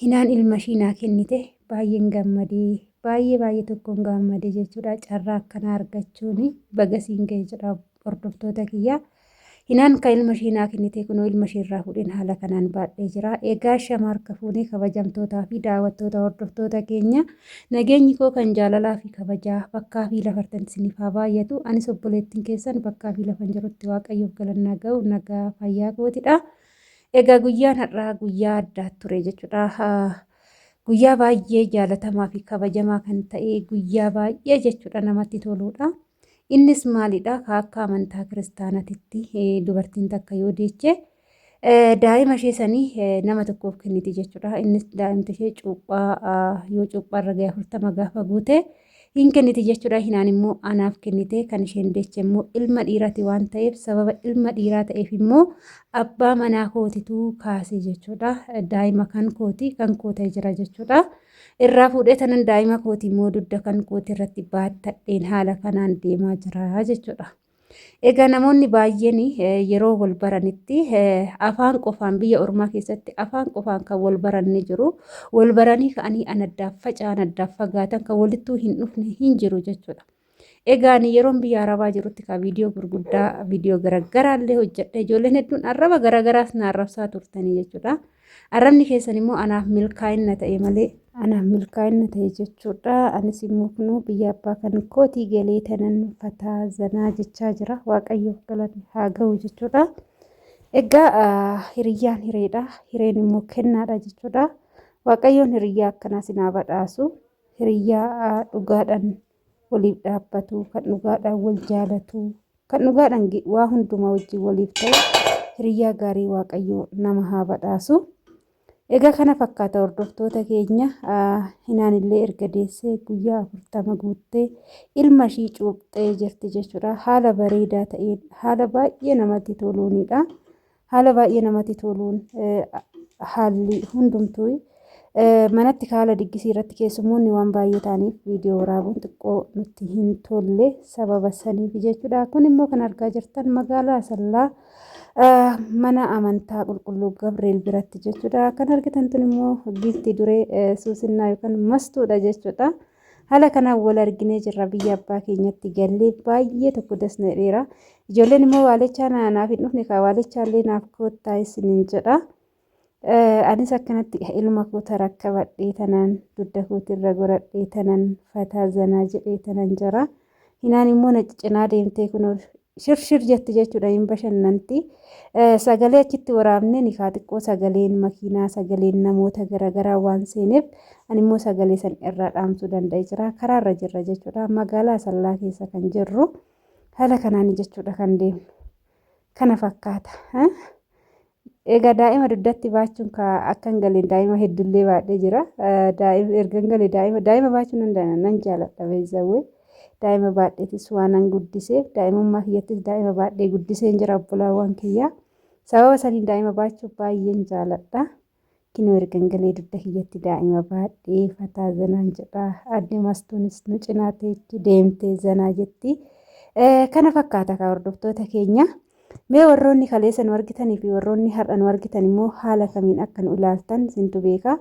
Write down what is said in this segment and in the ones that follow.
hinaan ilma ishii naa kennite baay'een gammadee baay'ee tokkoon gammadee jechuudha. Carraa akkanaa argachuun baga siin ga'e jedha hordoftoota kiyya. Hinaan kan ilma ishii naa kennite kunoo ilma ishii irraa fuudheen haala kanaan baadhee jira. Egaa shama harka fuunee kabajamtootaa fi daawwattoota hordoftoota keenya nageenyi koo kan jaalalaa fi kabajaa bakkaa fi lafartan isiniif haa baay'atu. Anis obboleettiin keessan bakkaa fi lafan jirutti waaqayyoof galannaa ga'u nagaa fayyaa kootidha. Egaa guyyaan har'aa guyyaa addaa ture jechuudha. Guyyaa baay'ee jaalatamaa fi kabajamaa kan ta'e guyyaa baay'ee jechuudha namatti toludha. Innis maalidha? Akka amantaa kiristaanaatitti dubartiin takka yoo deeche daa'ima ishee sanii nama tokkoof kenniti jechuudha. Innis daa'imti ishee yoo cuuphaa irra ga'e 40 gaafa guute hin kenniti jechuudha. Hinaan immoo anaaf kennite kan isheen deeche immoo ilma dhiiraati waan ta'eef sababa ilma dhiiraa ta'eef immoo abbaa manaa kootitu kaase jechuudha. Daa'ima kan kooti kan kootee jira jechuudha. Irraa fuudhee tanan daa'ima kooti immoo dugda kan kooti irratti baattadheen haala kanaan deemaa jira jechuudha. Egaa namoonni baay'een yeroo wal baranitti afaan qofaan biyya ormaa keessatti afaan qofaan kan wal baran ni jiru. Wal baranii ka'anii anaddaaf faca'an addaaf fagaatan kan walittuu hin dhufne hin jiru jechuudha. Egaa yeroon biyya arabaa jirutti kan viidiyoo gurguddaa viidiyoo garaagaraa illee hojjedhe ijoolleen hedduun arraba garaagaraas na arrabsaa turtanii jechuudha. Arrabni keessan immoo anaaf milkaa'ina ta'e malee anaaf milkaa'ina ta'e jechuudha. Anis immoo kunuu biyya abbaa kan kootii galee tanan fataa zanaa jechaa jira. Waaqayyoof galanni haa ga'u jechuudha. Egaa hiriyyaan hireedha. Hireen immoo kennaadha jechuudha. Waaqayyoon hiriyyaa akkanaa sinaa badhaasu. Hiriyyaa dhugaadhaan waliif dhaabbatu, kan dhugaadhaan wal jaalatu, kan dhugaadhaan waa hundumaa wajjin waliif ta'u hiriyyaa gaarii waaqayyoo nama haa badhaasu. Egaa kana fakkaata hordoftoota keenya hinaan illee erga deessee guyyaa 40 guuttee ilma ishii cuuphxee jirti jechuudha. Haala bareedaa ta'een haala baay'ee namatti toluunidha. Haala baay'ee namatti toluun haalli hundumtuu manatti haala diggisii irratti keessummoonni waan baay'ee ta'aniif viidiyoo waraabuun xiqqoo nutti hin tolle sababa saniif jechuudha. Kun immoo kan argaa jirtan magaalaa Asallaa mana amantaa qulqulluu Gabreel biratti jechuudha. Kan argitan tun immoo giiftii duree suusinnaa yookaan mastuudha jechuudha. Haala kanaan wal arginee jirra biyya abbaa keenyatti gallee baay'ee tokko dasna dheera. Ijoolleen immoo waalichaa naaf hin dhufne kaa waalichaa illee naaf koottaa isiniin jedha. Anis akkanatti ilma koota rakkabadhee tanan dugda kootirra godhadhee tanan fataa zanaa jedhee tanan jira. Hinaan immoo na cinaa deemtee kunoo shirshir jetti jechuudha hin bashannanti. Sagalee achitti waraabnee nikaa xiqqoo sagaleen makiinaa sagaleen namoota garaagaraa waan seeneef ani immoo sagalee san irraa dhaamsuu danda'e jira. Karaarra jirra jechuudha. Magaalaa Asallaa keessa kan jirru haala kanaan jechuudha kan deemnu. Kana fakkaata. Egaa daa'ima dugdatti baachuun akkan galeen daa'ima heddullee baadhee jira. Ergan galee daa'ima baachuun nan jaaladha beezawwee. Daa'ima baadheetis waanan guddiseef daa'imummaa kiyyattis daa'ima baadhee guddiseen jira obbolaawwan kiyyaa. Sababa saniin daa'ima baachuu baay'een jaaladha. Kinoo ergan galee dugda kiyyatti daa'ima baadhee fataa zanaan jedha. Adde mastuunis nu cinaa teechi deemtee zanaa jetti. Kana fakkaata kan hordoftoota keenya. Mee warroonni kaleessa nu argitanii fi warroonni har'a nu argitan immoo haala kamiin akka nu ilaaltan isintu beeka.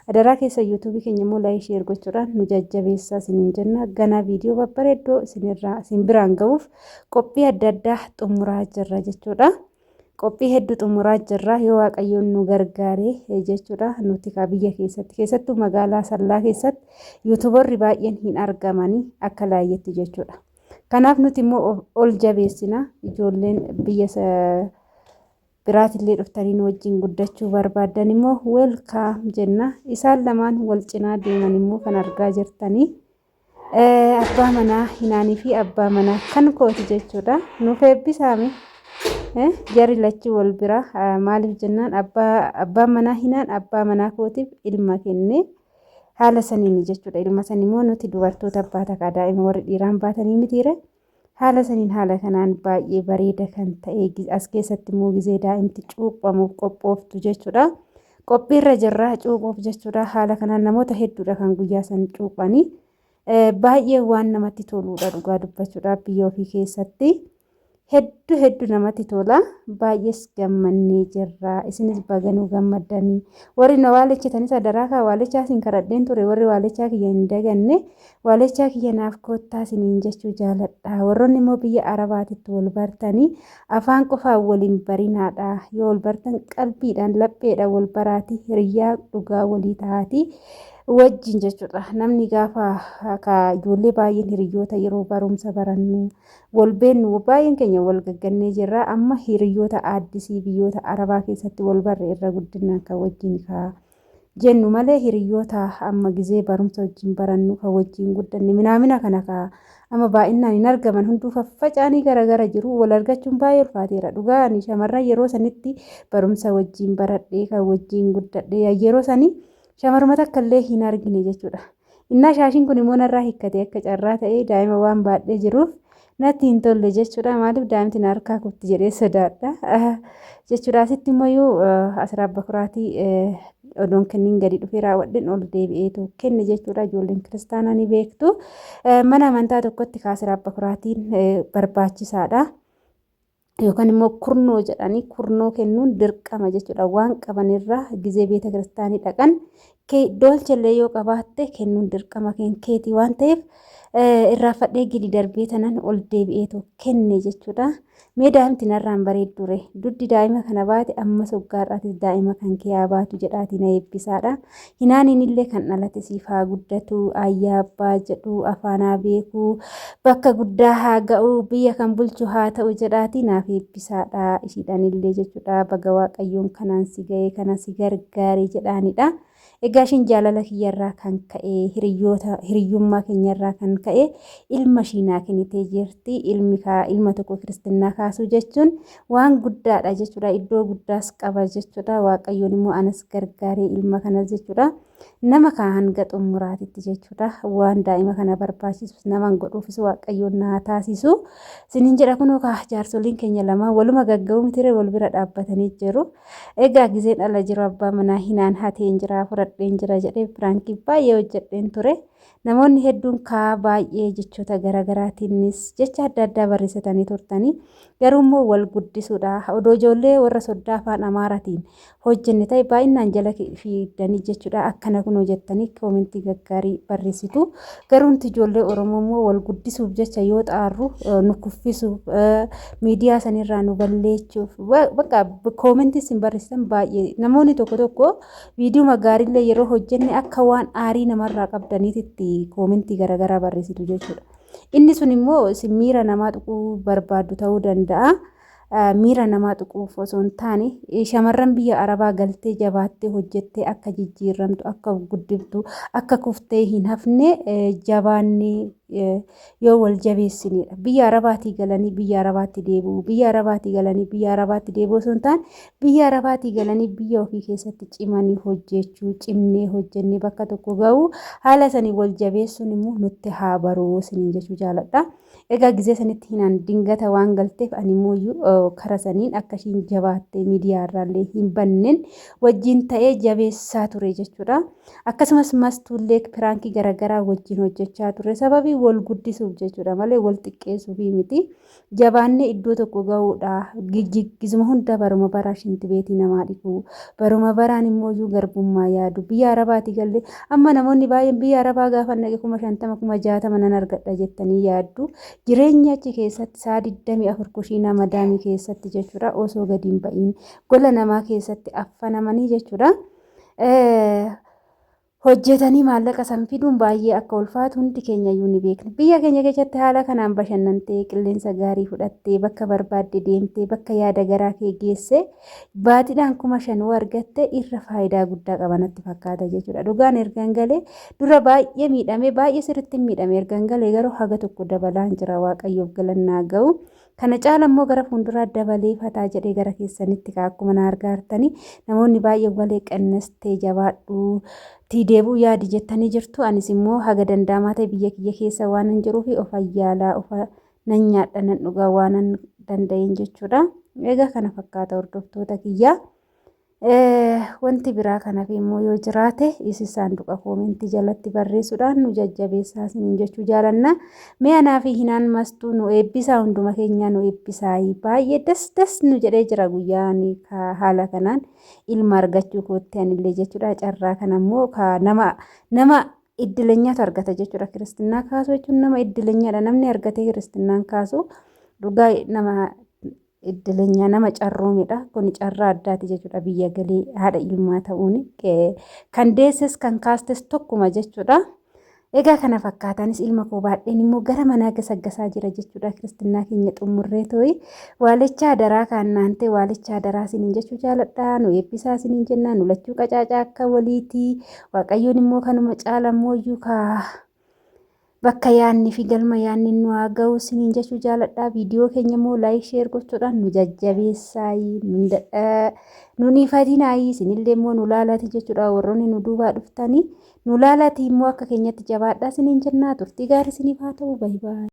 Adaraa keessa yuutuubii keenya immoo laayik sheer gochuudhaan nu jajjabeessaa isiniin jenna. Ganaa viidiyoo babbareeddoo isin biraan ga'uuf qophii adda addaa xumuraa jirra jechuudha. Qophii hedduu xumuraa jirra yoo waaqayyoon nu gargaare jechuudha. Nuti biyya keessattuu magaalaa Asallaa keessatti yuutuubarri baay'een hin argamanii akka laayyetti jechuudha. Kanaaf nuti immoo ol jabeessina ijoolleen biyya biraatillee dhuftanii wajjin guddachuu barbaadan immoo welkaam jenna. Isaan lamaan wal cinaa deeman immoo kan argaa jirtanii abbaa manaa hinaanii fi abbaa manaa kan kooti jechuudha. Nuuf eebbisaame jari lachuu wal bira maaliif jennaan abbaan manaa hinaan abbaa manaa kootiif ilma kenne. Haala saniin jechuudha. Ilma sanii immoo nuti dubartoota baata kaa daa'ima warri dhiiraan baatanii mitiire. Haala saniin haala kanaan baay'ee bareeda kan ta'e as keessatti immoo gizee daa'imti cuuphamuuf qophooftu jechuudha. Qophiirra jirra cuuphuuf jechuudha. Haala kanaan namoota hedduudha kan guyyaa san cuuphanii baay'ee waan namatti toluudha dhugaa dubbachuudhaaf biyya ofii keessatti. hedduu namatti tola. Baay'ees gammannee jirra. Isinis baganuu gammaddanii. Warri na waalechitanis adaraa waalechaa isin kadhadheen ture. Warri waalechaa kiyya hin daganne waalechaa kiyya naaf koottaa isiniin jechuu jaaladha. Warroonni immoo biyya Arabaatitti wal bartanii afaan qofaan waliin barinaadha. Yoo wal bartan qalbiidhaan lapheedhaan wal baraati hiriyyaa dhugaa walii taati. Wajjin jechuudha. Namni gaafa ijoollee baay'een hiriyoota yeroo barumsa barannu wal beennu baay'een keenya wal gaggannee jirra. Amma hiriyoota aaddisii biyyoota Arabaa keessatti wal barre irra guddinaan kan wajjin jennu malee hiriyoota amma gizee barumsa wajjin barannu kan wajjin guddanne minaamina kana amma baay'inaan hin argaman hunduu faffacaanii garagara jiru. Wal argachuun baay'ee ulfaateera. Dhugaan shamarran yeroo sanitti barumsa wajjin baradhee kan wajjin guddadhe yeroo sanii shamarruma takka illee hin argine jechuudha. Innaa shaashiin kun immoo narraa hiikkatee akka carraa ta'ee daa'ima waan baadhee jiruuf natti hin tolle jechuudha. Maaliif daa'imti na harkaa kufti jedhee sodaadha jechuudha. Asitti immoo Asraa Bakkuraatii odoon kenniin gadi dhufee raawwadheen ol deebi'eetu kenne jechuudha. Ijoolleen kiristaanaa ni beektu. Mana amantaa tokkotti Asraa Bakkuraatiin barbaachisaadha. Yookaan immoo kurnoo jedhanii kurnoo kennuun dirqama jechuudha. Waan qabanirraa gizee beeta kiristaanii dhaqan dolchellee yoo qabaatte kennuun dirqama keetii waan ta'eef irraa fadhee gidi darbee tanan ol deebi'eetu kenne jechuudha. Mee daa'imti narraan bareeddure duddi daa'ima kana baate ammas waggaadhaatis daa'ima kan kee haa baatu jedhaati na eebbisaadha. Hinaaniin illee kan dhalate siif haa guddatu ayyaa abbaa jedhu afaanaa beeku bakka guddaa haa ga'u biyya kan bulchu haa ta'u jedhaati naaf eebbisaadha. Ishiidhaan illee jechuudha baga waaqayyoon kanaan si ga'ee kana si gargaare jedhaanidha. Egaa ishiin jaalala kiyyarraa kan ka'e hiriyyummaa keenyarraa kan ka'e ilma ishiinaa kennitee jirti. Ilma tokko kiristinnaa kaasuu jechuun waan guddaadha jechuudha. Iddoo guddaas qaba jechuudha. Waaqayyoon immoo anas gargaaree ilma kanas jechuudha. Nama kaan hanga xumuraatitti jechuudha. Waan daa'ima kana barbaachisus nama godhuufis waaqayyoon naa taasisu. Sinin jedha kunoo jaarsoliin keenya lama waluma gagga'uu mitire wal bira dhaabbatanii jiru. Egaa gizeen ala jiru abbaa manaa hinaan hateen jira fudhadheen jira jedhee piraankii baay'ee hojjedheen ture. Namoonni hedduun baay'ee jechoota garagaraatiinis jecha adda addaa barreessatanii turtanii garuu immoo wal guddisuudha. Odoo ijoollee warra soddaa afaan Amaaraatiin hojjenne ta'e baay'inaan jala fiidanii jechuudha. Akkana kun hojjettanii koomentii gaggaarii barreessitu. Garuu nuti ijoollee Oromoo immoo wal guddisuuf jecha yoo xaarru nu kuffisuuf miidiyaa sanirraa nu balleessuuf bakka koomentii isin barreessitan baay'ee namoonni tokko viidiyoo gaariillee yeroo hojjenne akka waan aarii namarraa qabdaniititti koomentii garagaraa barreessitu jechuudha. Inni sun immoo miira namaa tuquu barbaaddu ta'uu danda'a. Miira namaa tuquuf osoo hin taane shamarran biyya Arabaa galtee jabaattee hojjettee akka jijjiiramtu akka guddiftu akka kuftee hin hafne jabaannee yoo wal jabeessinedha. Biyya Arabaatii galanii biyya Arabaatti deebi'u. Biyya Arabaatii galanii biyya Arabaatti deebi'u osoo hin taane biyya Arabaatii galanii biyya ofii keessatti cimanii hojjechuu cimnee hojjennee bakka tokko ga'u haala sanii wal jabeessuun immoo nutti haa baruu siniin jechuu jaaladha. Egaa gizee sanitti hinaan dingata waan galteef ani immoo kara saniin akka ishiin jabaattee miidiyaa irraallee hin banneen wajjin ta'ee jabeessaa ture jechuudha. Akkasumas mastuullee piraankii garagaraa wajjin hojjechaa ture sababii wal guddisuuf jechuudha malee wal xiqqeessuuf miti. Jabaannee iddoo tokko ga'uudha. Gizuma hunda baruma baraa shinti beetii namaa dhiqu. Baruma baraan immoo garbummaa yaadu. Biyya Arabaatii gallee amma namoonni baay'een biyya Arabaa gaafa naqe 50,000 60,000 nan argadha jettanii yaaddu. Jireenya achi keessatti saa 24 kushiinaa madaamii keessatti jechuudha osoo gadi hin ba'iin gola namaa keessatti affanamanii jechuudha. Hojjetanii maallaqa san fiduun baay'ee akka ulfaatu hundi keenya iyyuu ni beekna. Biyya keenya keessatti haala kanaan bashannantee qilleensa gaarii fudhattee bakka barbaadde deemtee bakka yaada garaa kee geesse baatiidhaan 5,000 argatte irra faayidaa guddaa qabanatti fakkaata jechuudha. Dhugaan ergan galee dura baay'ee miidhamee baay'ee sirriitti miidhamee ergan galee garuu haga tokko dabalaan jira Waaqayyoof galannaa ga'u. Kana caala immoo gara fuulduraa dabalee fataa jedhee gara keessanitti akkuma na argaartanii namoonni baay'ee walee qannastee jabaadhu deebuu yaadi jettanii jirtu. Anis immoo haga danda'amaa ta'e biyya kiyya keessa waan hin jiruuf of ayyaalaa of nan nyaadha nan dhugaa waan danda'een jechuudha. Egaa kana fakkaata hordoftoota kiyyaa. Wanti biraa kanaaf immoo yoo jiraate isin saanduqa koomentii jalatti barreessuudhaan nu jajjabeessaa isiniin jechuu jaalanna. Mee anaa fi hinaan mastuu nu eebbisaa, hunduma keenya nu eebbisaa. Baay'ee das nu jedhee jira guyyaan haala kanaan ilma argachuu kootti anillee jechuudha. Carraa kana immoo nama iddilenyaatu argata jechuudha. Kiristinnaa kaasuu jechuun nama iddilenyaadha. Namni argatee kiristinnaan kaasu dhugaa nama iddilenyaa nama carroomedha. Kun carraa addaati jechuudha. Biyya galee haadha ilmaa ta'uun kan deesses kan kaastes tokkuma jechuudha. Egaa kana fakkaatanis ilma koo baadheen immoo gara manaa gasaggasaa jira jechuudha. Kiristinnaa keenya xumurree to'ii waalicha daraa kaannaante waalicha daraa isiniin jechuu jaaladha. Nu eebbisaa isiniin jennaa, nu lachuu qacaacaa akka waliitii. Waaqayyoon immoo kanuma caalamooyyuu bakka yaadni fi galma yaadni nu haa ga'u isiniin jechuu jaaladha. Viidiyoo keenya immoo laayik sheer gochuudhaan nu jajjabeessaa. Nuni fadinaayi isinillee immoo nu laalati jechuudha. Warroonni nu duubaa dhuftanii nu laalati immoo akka keenyatti jabaadhaa isiniin jennaa. Turtii gaarii isiniif haa ta'u. Baay'ee.